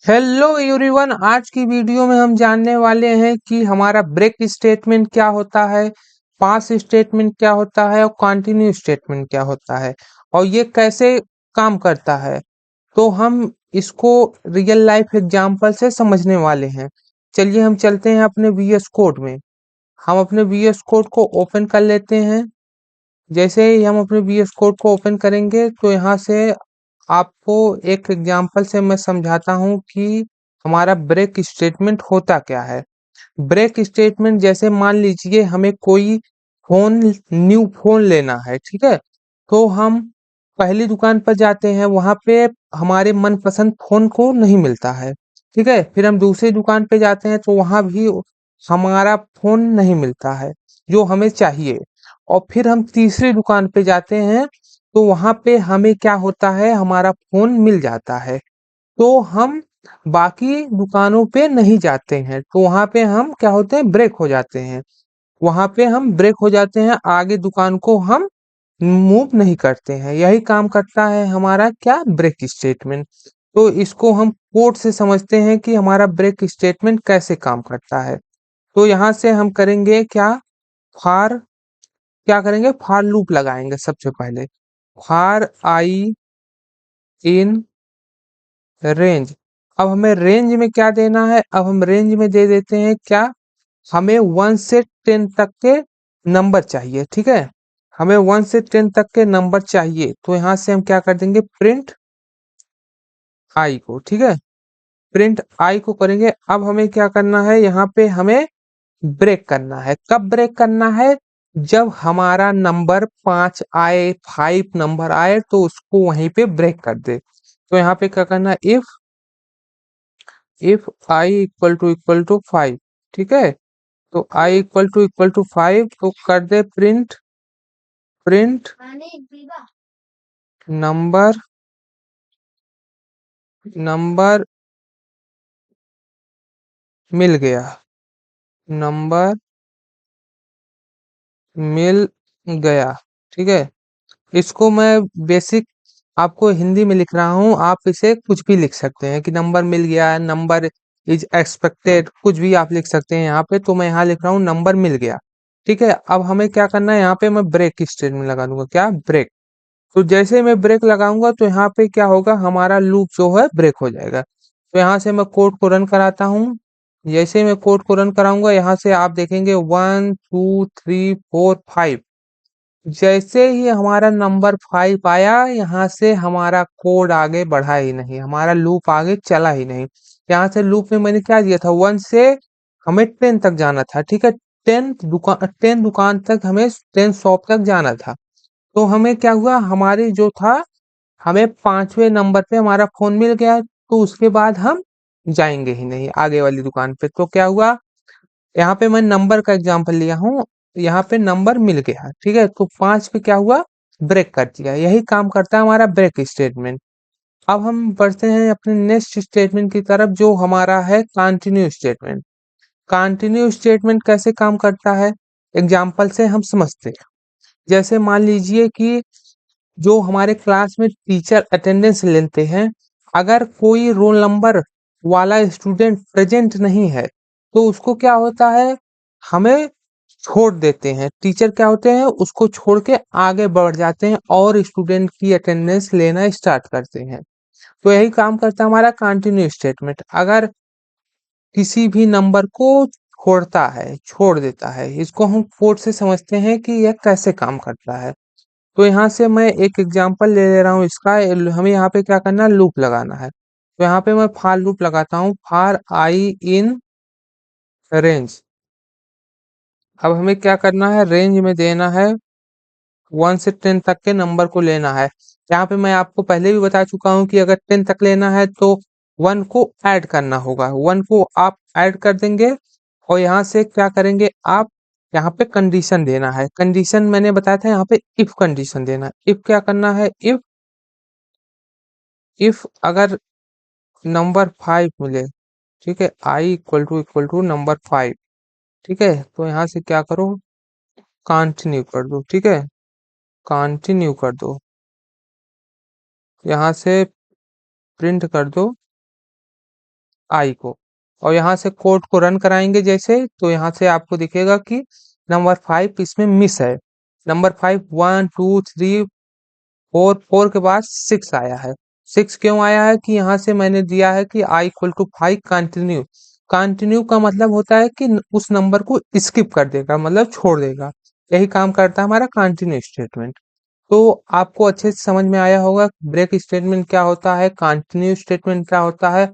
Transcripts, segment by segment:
Hello everyone, आज की video में हम जानने वाले हैं कि हमारा ब्रेक स्टेटमेंट क्या होता है, पास स्टेटमेंट क्या होता है और कंटिन्यू स्टेटमेंट क्या होता है और ये कैसे काम करता है। तो हम इसको रियल लाइफ एग्जांपल से समझने वाले हैं। चलिए हम चलते हैं अपने वीएस कोड में। हम अपने वीएस कोड को ओपन कर लेते हैं। जैसे ही हम अपने वीएस कोड को ओपन करेंगे तो यहाँ से आपको एक एग्जांपल से मैं समझाता हूँ कि हमारा ब्रेक स्टेटमेंट होता क्या है। ब्रेक स्टेटमेंट जैसे मान लीजिए हमें कोई फोन न्यू फोन लेना है, ठीक है। तो हम पहली दुकान पर जाते हैं, वहां पे हमारे मनपसंद फोन को नहीं मिलता है, ठीक है। फिर हम दूसरी दुकान पे जाते हैं तो वहां भी हमारा फोन नहीं मिलता है जो हमें चाहिए। और फिर हम तीसरी दुकान पे जाते हैं तो वहां पे हमें क्या होता है, हमारा फोन मिल जाता है। तो हम बाकी दुकानों पे नहीं जाते हैं, तो वहां पे हम क्या होते हैं, ब्रेक हो जाते हैं। वहां पे हम ब्रेक हो जाते हैं, आगे दुकान को हम मूव नहीं करते हैं। यही काम करता है हमारा क्या, ब्रेक स्टेटमेंट। तो इसको हम कोड से समझते हैं कि हमारा ब्रेक स्टेटमेंट कैसे काम करता है। तो यहाँ से हम करेंगे क्या, फार क्या करेंगे, फार लूप लगाएंगे सबसे पहले। फार आई इन रेंज। अब हमें रेंज में क्या देना है, अब हम रेंज में दे देते हैं क्या, हमें 1 से 10 तक के नंबर चाहिए, ठीक है। हमें 1 से 10 तक के नंबर चाहिए, तो यहाँ से हम क्या कर देंगे, प्रिंट आई को, ठीक है। प्रिंट आई को करेंगे। अब हमें क्या करना है, यहाँ पे हमें ब्रेक करना है। कब ब्रेक करना है, जब हमारा नंबर 5 आए, 5 नंबर आए तो उसको वहीं पे ब्रेक कर दे। तो यहाँ पे क्या करना है, इफ आई इक्वल टू 5, ठीक है। तो आई इक्वल टू 5 तो कर दे प्रिंट, प्रिंट नंबर, नंबर मिल गया, नंबर मिल गया, ठीक है। इसको मैं बेसिक आपको हिंदी में लिख रहा हूँ, आप इसे कुछ भी लिख सकते हैं कि नंबर मिल गया, नंबर इज एक्सपेक्टेड, कुछ भी आप लिख सकते हैं यहाँ पे। तो मैं यहाँ लिख रहा हूँ नंबर मिल गया, ठीक है। अब हमें क्या करना है, यहाँ पे मैं ब्रेक स्टेटमेंट लगा दूंगा, क्या, ब्रेक। तो जैसे ही मैं ब्रेक लगाऊंगा तो यहाँ पे क्या होगा, हमारा लूप जो है ब्रेक हो जाएगा। तो यहाँ से मैं कोड को रन कराता हूँ। जैसे ही मैं कोड को रन कराऊंगा, यहाँ से आप देखेंगे 1 2 3 4 5। जैसे ही हमारा नंबर 5 आया, यहाँ से हमारा कोड आगे बढ़ा ही नहीं, हमारा लूप आगे चला ही नहीं। यहाँ से लूप में मैंने क्या दिया था, 1 से हमें 10 तक जाना था, ठीक है। 10 दुकान तक हमें, 10 शॉप तक जाना था। तो हमें क्या हुआ, हमारी जो था, हमें 5वें नंबर पे हमारा फोन मिल गया, तो उसके बाद हम जाएंगे ही नहीं आगे वाली दुकान पे। तो क्या हुआ, यहाँ पे मैं नंबर का एग्जांपल लिया हूँ, यहाँ पे नंबर मिल गया, ठीक है। तो 5 पे क्या हुआ, ब्रेक कर दिया। यही काम करता है हमारा ब्रेक स्टेटमेंट। अब हम बढ़ते हैं अपने नेक्स्ट स्टेटमेंट की तरफ, जो हमारा है कंटिन्यू स्टेटमेंट। कंटिन्यू स्टेटमेंट कैसे काम करता है, एग्जाम्पल से हम समझते हैं। जैसे मान लीजिए कि जो हमारे क्लास में टीचर अटेंडेंस लेते हैं, अगर कोई रोल नंबर वाला स्टूडेंट प्रेजेंट नहीं है तो उसको क्या होता है, हमें छोड़ देते हैं। टीचर क्या होते हैं, उसको छोड़ के आगे बढ़ जाते हैं और स्टूडेंट की अटेंडेंस लेना स्टार्ट करते हैं। तो यही काम करता है हमारा कंटिन्यू स्टेटमेंट। अगर किसी भी नंबर को छोड़ता है, छोड़ देता है, इसको हम कोड से समझते हैं कि यह कैसे काम करता है। तो यहाँ से मैं एक एग्जांपल ले ले रहा हूँ इसका। हमें यहाँ पे क्या करना है, लूप लगाना है। तो यहाँ पे मैं फार लूप लगाता हूँ, फार आई इन रेंज। अब हमें क्या करना है, रेंज में देना है, 1 से 10 तक के नंबर को लेना है। यहाँ पे मैं आपको पहले भी बता चुका हूँ कि अगर 10 तक लेना है तो 1 को ऐड करना होगा, 1 को आप ऐड कर देंगे। और यहाँ से क्या करेंगे आप, यहाँ पे कंडीशन देना है। कंडीशन मैंने बताया था, यहाँ पे इफ कंडीशन देना है। इफ क्या करना है, इफ अगर नंबर 5 मिले, ठीक है, आई इक्वल टू नंबर 5, ठीक है। तो यहाँ से क्या करो, कंटिन्यू कर दो, ठीक है, कंटिन्यू कर दो। यहाँ से प्रिंट कर दो, आई को, और यहाँ से कोड को रन कराएंगे जैसे, तो यहाँ से आपको दिखेगा कि नंबर 5 इसमें मिस है। नंबर 5 1 2 3 4, 4 के बाद 6 आया है। 6 क्यों आया है कि यहाँ से मैंने दिया है कि i equal to 5 continue. Continue का मतलब होता है कि उस नंबर को स्किप कर देगा, मतलब छोड़ देगा। यही काम करता है हमारा कंटिन्यू स्टेटमेंट। तो आपको अच्छे से समझ में आया होगा ब्रेक स्टेटमेंट क्या होता है, कंटिन्यू स्टेटमेंट क्या होता है।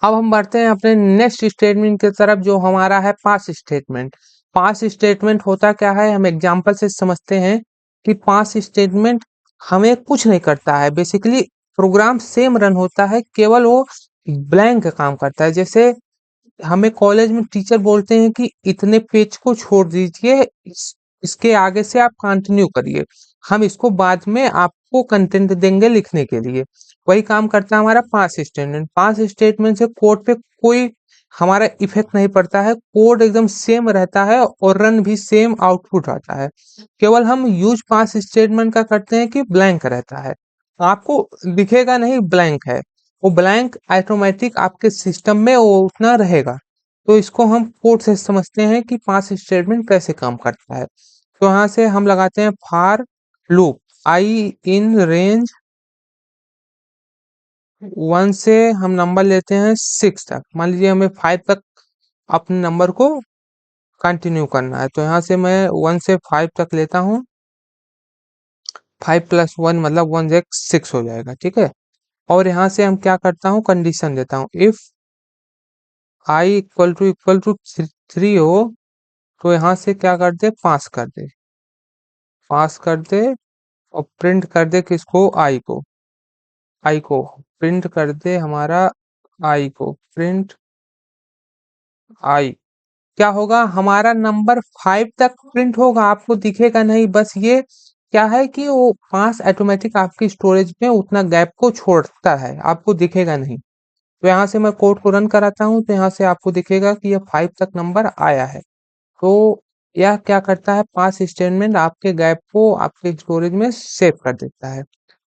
अब हम बढ़ते हैं अपने नेक्स्ट स्टेटमेंट की तरफ, जो हमारा है पास स्टेटमेंट। पास स्टेटमेंट होता क्या है, हम एग्जांपल से समझते हैं कि पास स्टेटमेंट हमें कुछ नहीं करता है, बेसिकली प्रोग्राम सेम रन होता है, केवल वो ब्लैंक काम करता है। जैसे हमें कॉलेज में टीचर बोलते हैं कि इतने पेज को छोड़ दीजिए, इसके आगे से आप कंटिन्यू करिए, हम इसको बाद में आपको कंटेंट देंगे लिखने के लिए। वही काम करता है हमारा पास स्टेटमेंट। पास स्टेटमेंट से कोड पे कोई हमारा इफेक्ट नहीं पड़ता है, कोड एकदम सेम रहता है और रन भी सेम आउटपुट आता है। केवल हम यूज पास स्टेटमेंट का करते हैं कि ब्लैंक रहता है, आपको दिखेगा नहीं ब्लैंक है, वो ब्लैंक ऑटोमेटिक आपके सिस्टम में वो उतना रहेगा। तो इसको हम कोड से समझते हैं कि पास स्टेटमेंट कैसे काम करता है। तो यहाँ से हम लगाते हैं for loop I in range 1 से हम नंबर लेते हैं 6 तक। मान लीजिए हमें 5 तक अपने नंबर को कंटिन्यू करना है, तो यहाँ से मैं 1 से 5 तक लेता हूँ। 5 प्लस 1 मतलब 1 से 6 हो जाएगा, ठीक है। और यहाँ से हम क्या करता हूँ, कंडीशन देता हूँ, इफ आई इक्वल टू 3 हो, तो यहाँ से क्या कर दे, पास कर दे और प्रिंट कर दे किसको, आई को प्रिंट कर दे हमारा, आई को प्रिंट आई। क्या होगा, हमारा नंबर 5 तक प्रिंट होगा, आपको दिखेगा नहीं, बस ये क्या है कि वो पास ऑटोमेटिक आपकी स्टोरेज में उतना गैप को छोड़ता है, आपको दिखेगा नहीं। तो यहाँ से मैं कोड को रन कराता हूँ, तो यहाँ से आपको दिखेगा कि ये 5 तक नंबर आया है। तो यह क्या करता है, पास स्टेटमेंट आपके गैप को आपके स्टोरेज में सेव कर देता है।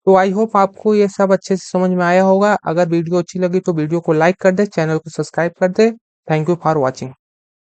तो आई होप आपको ये सब अच्छे से समझ में आया होगा। अगर वीडियो अच्छी लगी तो वीडियो को लाइक कर दे, चैनल को सब्सक्राइब कर दे। Thank you for watching.